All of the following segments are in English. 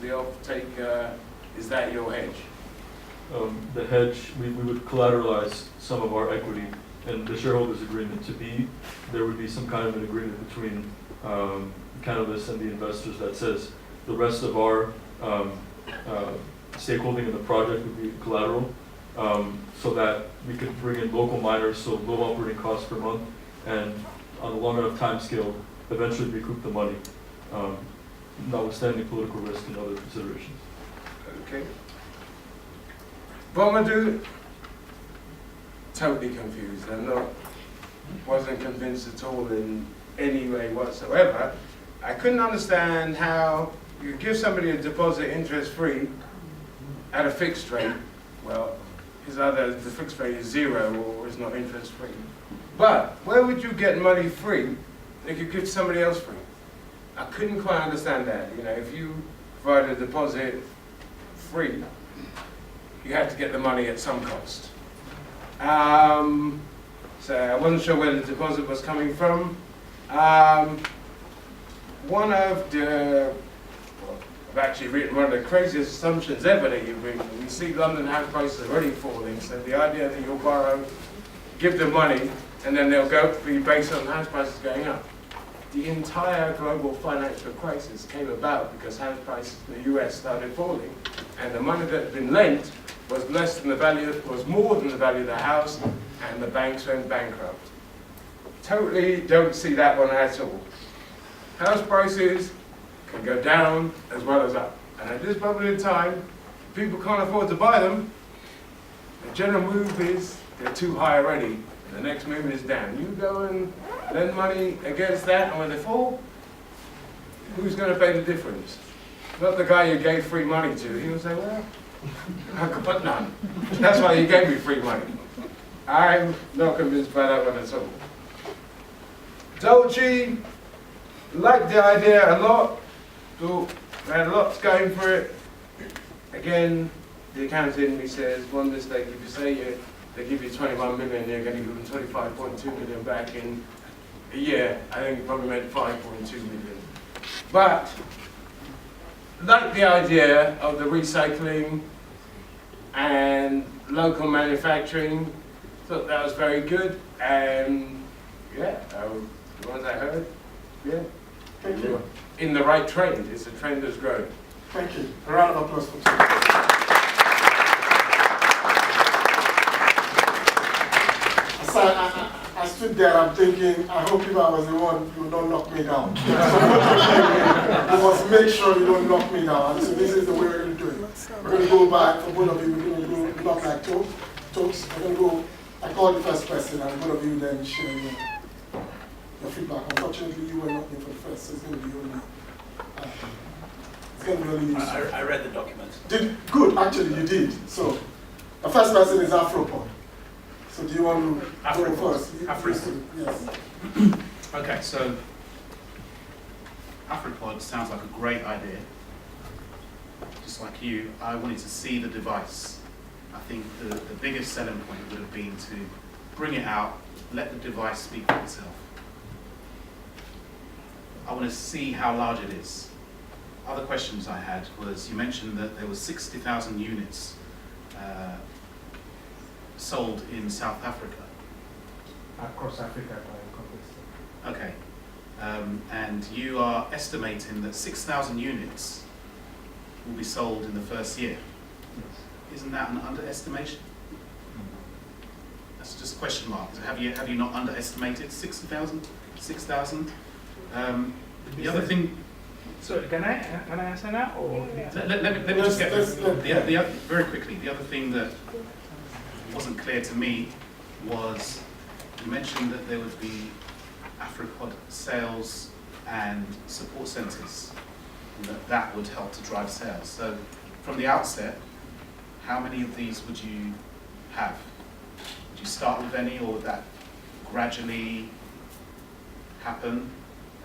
the off-taker, is that your hedge? The hedge, we would collateralize some of our equity, and the shareholders' agreement there would be some kind of an agreement between Cannabis and the investors that says the rest of our stakeholding in the project would be collateral, so that we could bring in local miners, so low operating costs per month, and on a long enough time scale, eventually recoup the money, notwithstanding political risk and other considerations. Okay. Bomadou, totally confused. Wasn't convinced at all in any way whatsoever. I couldn't understand how you give somebody a deposit interest-free at a fixed rate. Well, either the fixed rate is 0 or is not interest-free. But where would you get money free that you give somebody else free? I couldn't quite understand that. You know, if you provide a deposit free, you have to get the money at some cost. So I wasn't sure where the deposit was coming from. One of the, I've actually written one of the craziest assumptions ever that you've written. We see London house prices already falling, so the idea that you'll borrow, give them money, and then they'll go be based on house prices going up. The entire global financial crisis came about because house prices in the US started falling, and the money that had been lent was less than the value, was more than the value of the house, and the banks went bankrupt. Totally don't see that one at all. House prices can go down as well as up. And at this moment in time, people can't afford to buy them. The general move is they're too high already. And the next movement is down. You go and lend money against that, and when they fall, who's going to pay the difference? Not the guy you gave free money to. He will say, well, I could put none. That's why you gave me free money. I'm not convinced by that one at all. Dolce, liked the idea a lot. Thought we had lots going for it. Again, the accountant in me says, one mistake, if you say they give you 21 million, you're going to give them 25.2 million back in a year. I think it probably meant 5.2 million. But, like the idea of the recycling and local manufacturing, thought that was very good. And yeah, the ones I heard, yeah. Thank you. In the right trend. It's a trend that's growing. Thank you. A round of applause for you. So I stood there, I'm thinking, I hope if I was the one, you would not knock me down. You must make sure you don't knock me down. And so this is the way we're going to do it. We're going to go back, for both of you, we're going to go not like talks. We're going to go, I call the first person, and both of you then share your feedback. Unfortunately, you were not here for the first, so it's going to be only. It's going to be only. I read the document. Good, actually, you did. So, the first person is Afropod. So, do you want to go first? Afropod. Yes. Okay, so Afropod sounds like a great idea. Just like you, I wanted to see the device. I think the biggest selling point would have been to bring it out, let the device speak for itself. I want to see how large it is. Other questions I had was, you mentioned that there were 60,000 units sold in South Africa. Across Africa by Okay. And you are estimating that 6,000 units will be sold in the first year. Isn't that an underestimation? That's just a question mark. Have you not underestimated 60,000? 6,000? The other thing. So can I answer that, or let me just get the other, very quickly. The other thing that wasn't clear to me was you mentioned that there would be Afropod sales and support centres, and that would help to drive sales. So from the outset, how many of these would you have? Would you start with any, or would that gradually happen?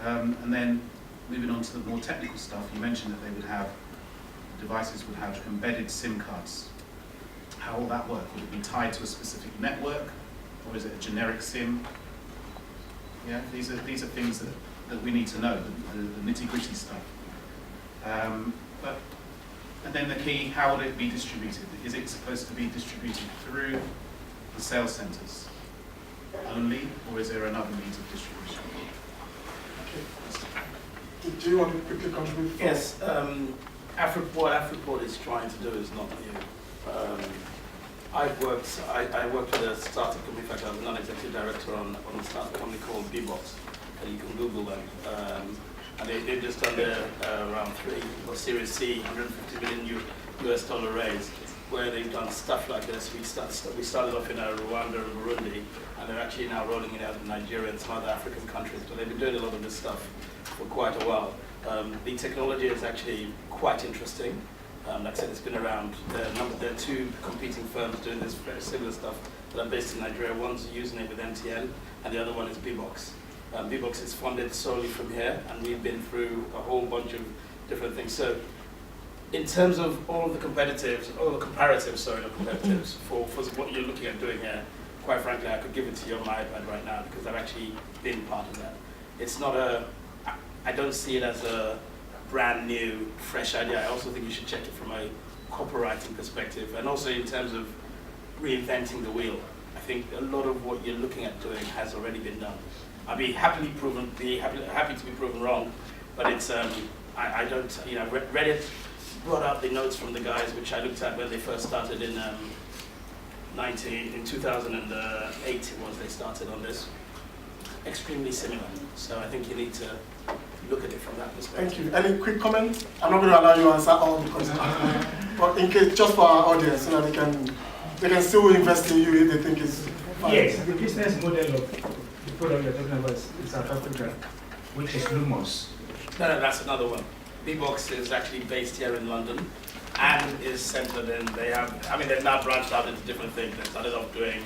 And then moving on to the more technical stuff, you mentioned that they would have, devices would have embedded SIM cards. How will that work? Would it be tied to a specific network, or is it a generic SIM? Yeah, these are things that we need to know, the nitty-gritty stuff. But And then the key, how would it be distributed? Is it supposed to be distributed through the sales centres only, or is there another means of distribution? Do you want to quickly contribute? Yes, what Afriport is trying to do is not new. I worked with a startup company, in fact I was non-executive director on a startup company called Bbox, and you can Google them. And they've just done their round 3, or Series C, $150 million US dollar raise, where they've done stuff like this. We started off in Rwanda and Burundi, and they're actually now rolling it out in Nigeria and some other African countries, but they've been doing a lot of this stuff for quite a while. The technology is actually quite interesting. Like I said, it's been around. There are 2 competing firms doing this very similar stuff that are based in Nigeria. One's using it with MTN, and the other one is Bbox. Bbox is funded solely from here, and we've been through a whole bunch of different things. So, in terms of all the comparatives for what you're looking at doing here, quite frankly, I could give it to you on my iPad right now because I've actually been part of that. It's not I don't see it as a brand new, fresh idea. I also think you should check it from a copywriting perspective, and also in terms of reinventing the wheel. I think a lot of what you're looking at doing has already been done. I'd be happy to be proven wrong, but it's I don't, you know, Reddit brought out the notes from the guys which I looked at when they first started in 2008 it was they started on this. Extremely similar, so I think you need to look at it from that perspective. Thank you. Any quick comment? I'm not going to allow you to answer all the questions, but in case, just for our audience, so that they can still invest in you if they think it's fine. Yes, the business model of the product you're talking about is South Africa, which is Lumos. No, that's another one. Bbox is actually based here in London and is centered in, they've now branched out into different things. They started off doing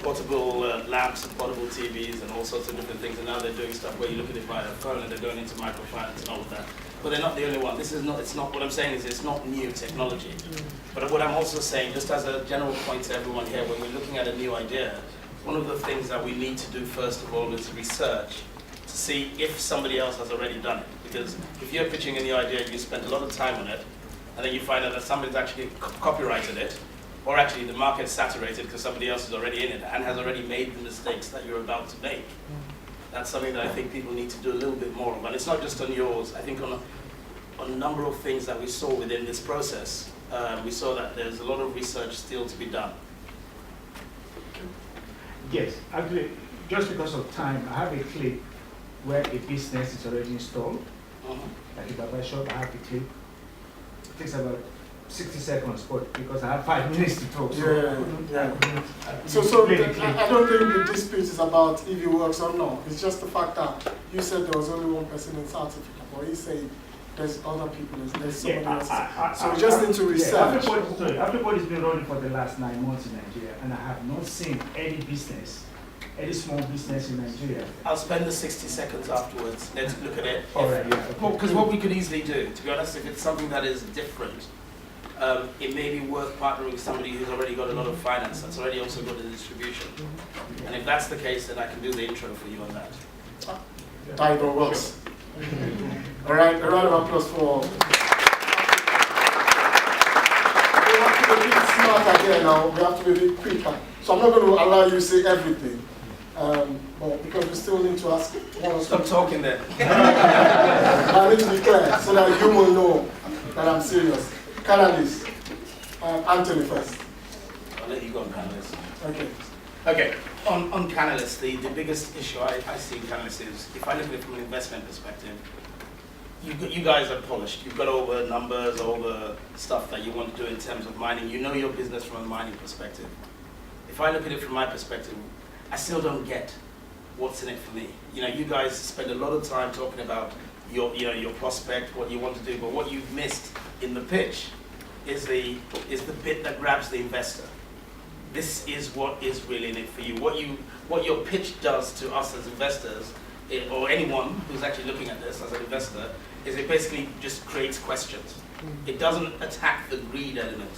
portable lamps and portable TVs and all sorts of different things, and now they're doing stuff where you look at it via phone and they're going into microfinance and all of that. But they're not the only one. What I'm saying is it's not new technology. But what I'm also saying, just as a general point to everyone here, when we're looking at a new idea, one of the things that we need to do first of all is research to see if somebody else has already done it. Because if you're pitching a new idea, you spend a lot of time on it, and then you find out that somebody's actually copyrighted it, or actually the market's saturated because somebody else is already in it and has already made the mistakes that you're about to make. That's something that I think people need to do a little bit more of. And it's not just on yours. I think on a number of things that we saw within this process, we saw that there's a lot of research still to be done. Yes, actually, just because of time, I have a clip where a business is already installed. Like a barber shop, I have the clip. It takes about 60 seconds, but because I have 5 minutes to talk, So I don't think the dispute is about if it works or not. It's just the fact that you said there was only one person in South Africa, but he said there's other people, there's somebody else. So we just need to research. Everybody's been running for the last 9 months in Nigeria, and I have not seen any business, any small business in Nigeria. I'll spend the 60 seconds afterwards. Let's look at it. All right, yeah. Because what we could easily do, to be honest, if it's something that is different, it may be worth partnering with somebody who's already got a lot of finance, that's already also got the distribution. And if that's the case, then I can do the intro for you on that. Title works. All right, a round of applause for. We have to be a bit smarter here now. We have to be a bit quicker. So I'm not going to allow you to say everything, but because we still need to ask one or two. Stop talking then. I need to be clear so that you will know that I'm serious. Canalists, Anthony first. I'll let you go on Canalists. Okay. Okay, on Canalists, the biggest issue I see in Canalists is, if I look at it from an investment perspective, you guys are polished. You've got all the numbers, all the stuff that you want to do in terms of mining. You know your business from a mining perspective. If I look at it from my perspective, I still don't get what's in it for me. You know, you guys spend a lot of time talking about your prospect, what you want to do, but what you've missed in the pitch is the bit that grabs the investor. This is what is really in it for you. What your pitch does to us as investors, or anyone who's actually looking at this as an investor, is it basically just creates questions. It doesn't attack the greed element.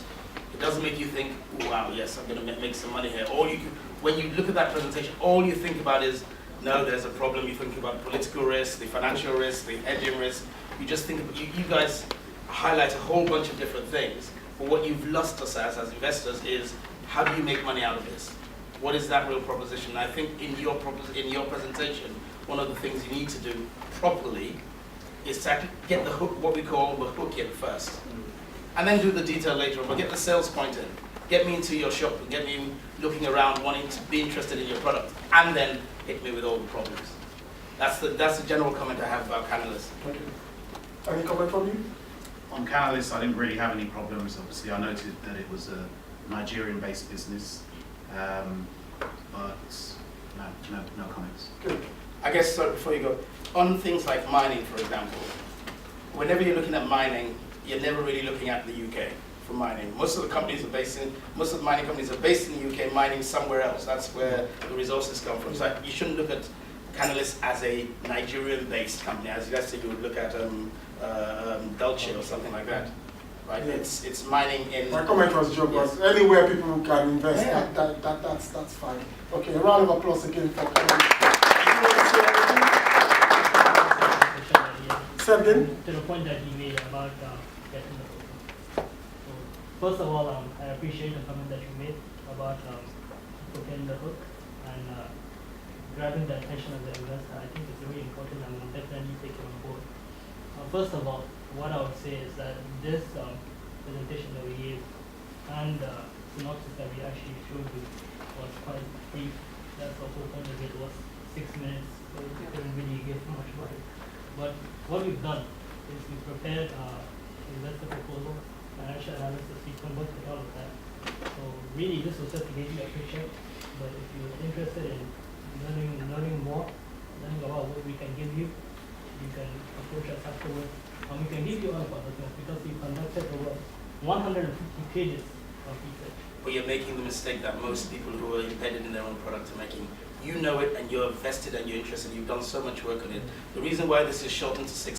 It doesn't make you think, oh, wow, yes, I'm going to make some money here. When you look at that presentation, all you think about is, no, there's a problem. You think about political risk, the financial risk, the hedging risk. You just think, you guys highlight a whole bunch of different things. But what you've lost us as investors is, how do you make money out of this? What is that real proposition? And I think in your presentation, one of the things you need to do properly is to actually get the hook, what we call the hook in first. And then do the detail later on, but get the sales point in. Get me into your shop, and get me looking around, wanting to be interested in your product, and then hit me with all the problems. That's the general comment I have about Canalys. Okay. Any comment from you? On Canalys, I didn't really have any problems. Obviously, I noted that it was a Nigerian-based business, but no comments. Good. I guess, so before you go, on things like mining, for example, whenever you're looking at mining, you're never really looking at the UK for mining. Most of the mining companies are based in the UK, mining somewhere else. That's where the resources come from. So you shouldn't look at Canalys as a Nigerian-based company, as let's say you would look at Dulce or something like that. Right? Yeah. It's mining in. My comment was joke, Yes. but anywhere people can invest, Yeah. that's fine. Okay, a round of applause again for Again? To the point that you made about getting the hook. So, first of all, I appreciate the comment that you made about getting the hook and grabbing the attention of the investor. I think it's very important, and we'll definitely take it on board. First of all, what I would say is that this presentation that we gave and synopsis that we actually showed you was quite brief. That's the whole point of it, was 6 minutes, so we couldn't really give much about it. But what we've done is we prepared investor proposal, financial analysis, we conducted all of that. So really this was just to give you a picture, but if you're interested in learning more, learning about what we can give you, you can approach us afterwards. And we can give you all of our documents because we conducted over 150 pages of research. But you're making the mistake that most people who are embedded in their own product are making. You know it, and you're vested and you're interested, you've done so much work on it. The reason why this is shortened to 6